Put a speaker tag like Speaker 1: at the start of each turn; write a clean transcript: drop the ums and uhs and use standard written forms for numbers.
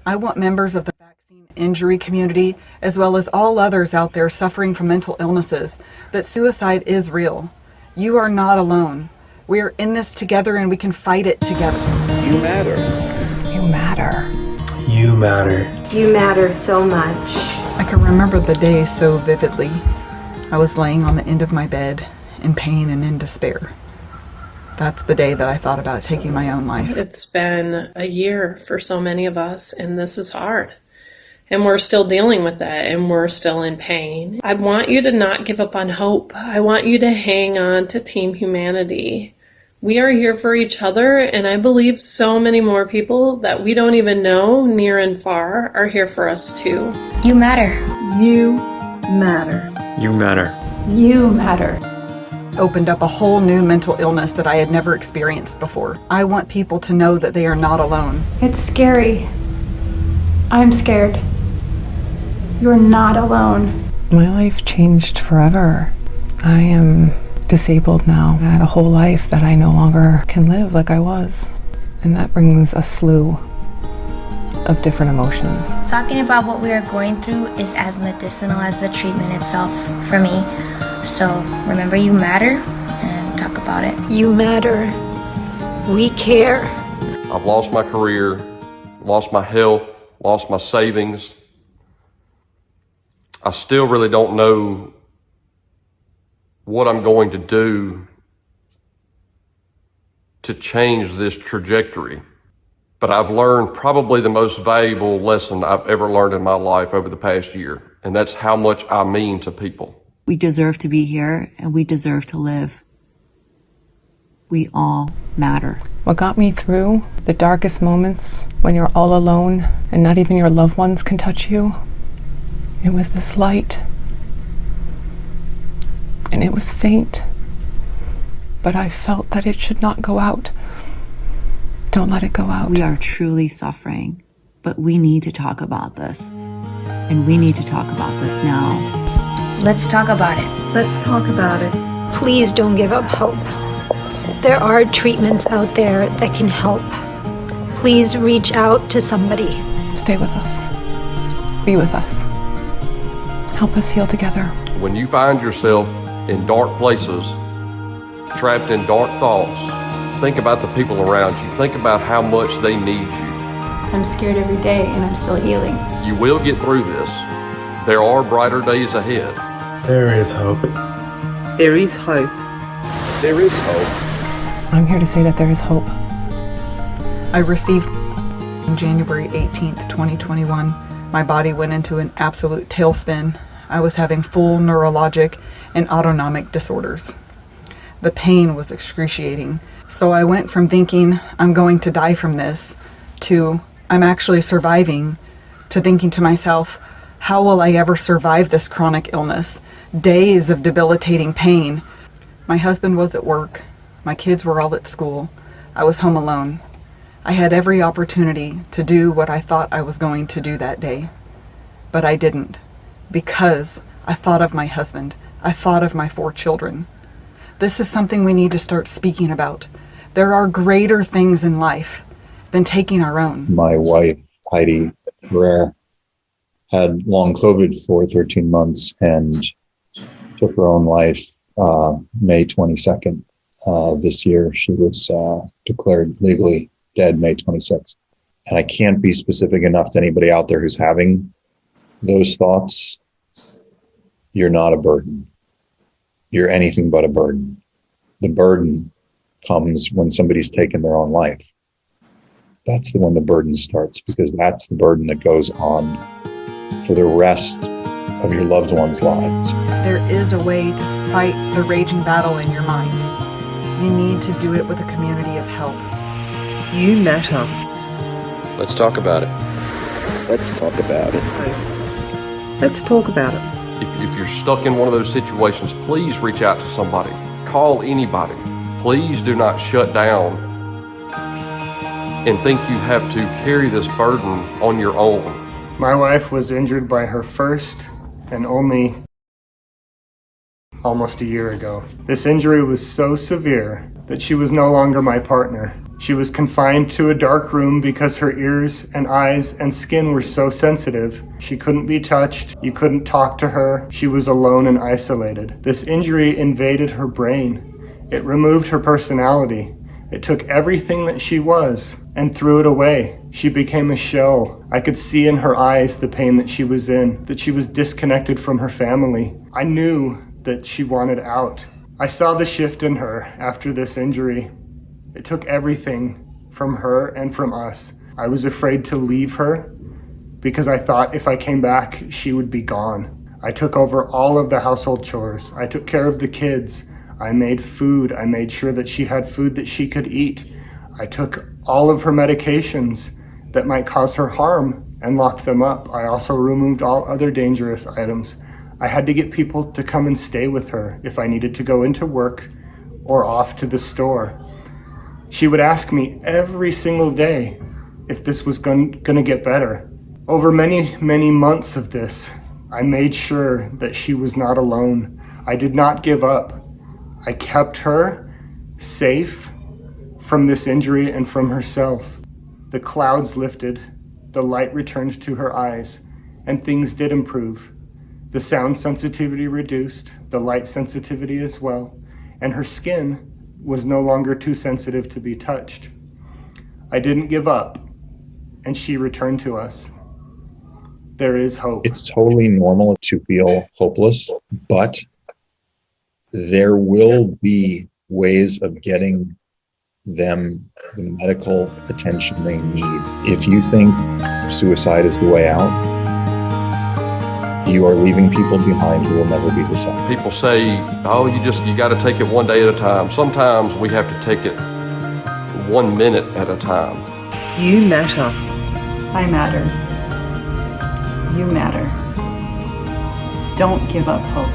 Speaker 1: I want members of the vaccine injury community, as well as all others out there suffering from mental illnesses, that suicide is real. You are not alone. We are in this together and we can fight it together.
Speaker 2: You matter.
Speaker 3: You matter.
Speaker 4: You matter.
Speaker 5: You matter so much.
Speaker 1: I can remember the day so vividly. I was laying on the end of my bed in pain and in despair. That's the day that I thought about taking my own life.
Speaker 6: It's been a year for so many of us, and this is hard. And we're still dealing with that, and we're still in pain. I want you to not give up on hope. I want you to hang on to Team Humanity. We are here for each other, and I believe so many more people that we don't even know, near and far, are here for us too.
Speaker 7: You matter.
Speaker 5: You matter.
Speaker 4: You matter.
Speaker 7: You matter.
Speaker 1: Opened up a whole new mental illness that I had never experienced before. I want people to know that they are not alone.
Speaker 7: It's scary. I'm scared. You're not alone.
Speaker 3: My life changed forever. I am disabled now. I had a whole life that I no longer can live like I was. And that brings a slew of different emotions.
Speaker 8: Talking about what we are going through is as medicinal as the treatment itself for me. So remember, you matter, and talk about it.
Speaker 5: You matter. We care.
Speaker 9: I've lost my career, lost my health, lost my savings. I still really don't know what I'm going to do to change this trajectory. But I've learned probably the most valuable lesson I've ever learned in my life over the past year, and that's how much I mean to people.
Speaker 10: We deserve to be here, and we deserve to live. We all matter.
Speaker 3: What got me through the darkest moments when you're all alone and not even your loved ones can touch you, it was this light. And it was faint, but I felt that it should not go out. Don't let it go out.
Speaker 10: We are truly suffering, but we need to talk about this. And we need to talk about this now.
Speaker 8: Let's talk about it.
Speaker 5: Let's talk about it.
Speaker 11: Please don't give up hope. There are treatments out there that can help. Please reach out to somebody.
Speaker 3: Stay with us. Be with us. Help us heal together.
Speaker 9: When you find yourself in dark places, trapped in dark thoughts, think about the people around you. Think about how much they need you.
Speaker 7: I'm scared every day, and I'm still healing.
Speaker 9: You will get through this. There are brighter days ahead.
Speaker 4: There is hope.
Speaker 5: There is hope.
Speaker 2: There is hope.
Speaker 3: I'm here to say that there is hope.
Speaker 1: I received on January 18th, 2021. My body went into an absolute tailspin. I was having full neurologic and autonomic disorders. The pain was excruciating. So I went from thinking I'm going to die from this to I'm actually surviving, to thinking to myself, how will I ever survive this chronic illness? Days of debilitating pain. My husband was at work. My kids were all at school. I was home alone. I had every opportunity to do what I thought I was going to do that day. But I didn't, because I thought of my husband. I thought of my 4 children. This is something we need to start speaking about. There are greater things in life than taking our own.
Speaker 12: My wife, Heidi Herrera, had long COVID for 13 months and took her own life May 22nd this year. She was declared legally dead May 26th. And I can't be specific enough to anybody out there who's having those thoughts. You're not a burden. You're anything but a burden. The burden comes when somebody's taken their own life. That's when the burden starts, because that's the burden that goes on for the rest of your loved ones' lives.
Speaker 1: There is a way to fight the raging battle in your mind. You need to do it with a community of help.
Speaker 5: You matter.
Speaker 4: Let's talk about it.
Speaker 2: Let's talk about it.
Speaker 5: Let's talk about it.
Speaker 9: If you're stuck in one of those situations, please reach out to somebody. Call anybody. Please do not shut down and think you have to carry this burden on your own.
Speaker 13: My wife was injured by her first and only almost a year ago. This injury was so severe that she was no longer my partner, She was confined to a dark room because her ears and eyes and skin were so sensitive. She couldn't be touched. You couldn't talk to her. She was alone and isolated. This injury invaded her brain. It removed her personality. It took everything that she was and threw it away. She became a shell. I could see in her eyes the pain that she was in, that she was disconnected from her family. I knew that she wanted out. I saw the shift in her after this injury. It took everything from her and from us. I was afraid to leave her because I thought if I came back, she would be gone. I took over all of the household chores. I took care of the kids. I made food. I made sure that she had food that she could eat. I took all of her medications that might cause her harm and locked them up. I also removed all other dangerous items. I had to get people to come and stay with her if I needed to go into work or off to the store. She would ask me every single day if this was going to get better. Over many, many months of this, I made sure that she was not alone. I did not give up. I kept her safe from this injury and from herself. The clouds lifted, the light returned to her eyes, and things did improve. The sound sensitivity reduced, the light sensitivity as well, and her skin was no longer too sensitive to be touched. I didn't give up, and she returned to us. There is hope.
Speaker 12: It's totally normal to feel hopeless, but there will be ways of getting them the medical attention they need. If you think suicide is the way out, you are leaving people behind who will never be the same.
Speaker 9: People say, oh, you got to take it one day at a time. Sometimes we have to take it 1 minute at a time.
Speaker 5: You matter.
Speaker 1: I matter. You matter. Don't give up hope.